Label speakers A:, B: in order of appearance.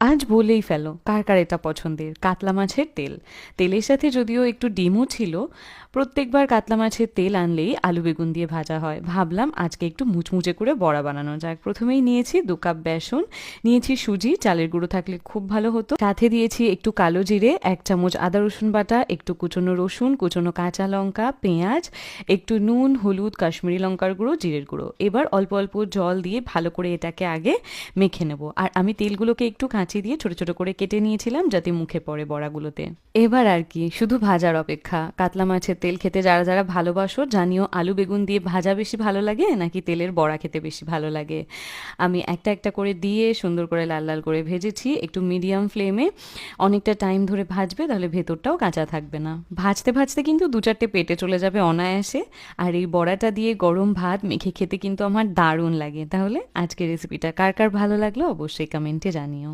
A: আজ বলেই ফেলো কার কার এটা পছন্দের কাতলা মাছের তেল। তেলের সাথে যদিও একটু ডিমও ছিল। প্রত্যেকবার কাতলা মাছের তেল আনলেই আলু বেগুন দিয়ে ভাজা হয়, ভাবলাম আজকে একটু মুচমুচে করে বড়া বানানো যাক। প্রথমেই নিয়েছি 2 কাপ বেসন, নিয়েছি সুজি, চালের গুঁড়ো থাকলে খুব ভালো হতো, সাথে দিয়েছি একটু কালো জিরে, 1 চামচ আদা রসুন বাটা, একটু কুচনো রসুন, কুচনো কাঁচা লঙ্কা, পেঁয়াজ, একটু নুন, হলুদ, কাশ্মীরি লঙ্কার গুঁড়ো, জিরের গুঁড়ো। এবার অল্প অল্প জল দিয়ে ভালো করে এটাকে আগে মেখে নেব। আর আমি তেলগুলোকে একটু কাঁচি দিয়ে ছোট ছোট করে কেটে নিয়েছিলাম যাতে মুখে পড়ে বড়াগুলোতে। এবার আর কি শুধু ভাজার অপেক্ষা। কাতলা মাছের তেল খেতে যারা যারা ভালোবাসো জানিও আলু বেগুন দিয়ে ভাজা বেশি ভালো লাগে নাকি তেলের বড়া খেতে বেশি ভালো লাগে। আমি একটা একটা করে দিয়ে সুন্দর করে লাল লাল করে ভেজেছি, একটু মিডিয়াম ফ্লেমে। অনেকটা টাইম ধরে ভাজবে, তাহলে ভেতরটাও কাঁচা থাকবে না। ভাজতে ভাজতে কিন্তু 2-4টে পেটে চলে যাবে অনায়াসে। আর এই বড়াটা দিয়ে গরম ভাত মেখে খেতে কিন্তু আমার দারুণ লাগে। তাহলে আজকের রেসিপিটা কার কার ভালো লাগলো অবশ্যই কমেন্টে জানিও।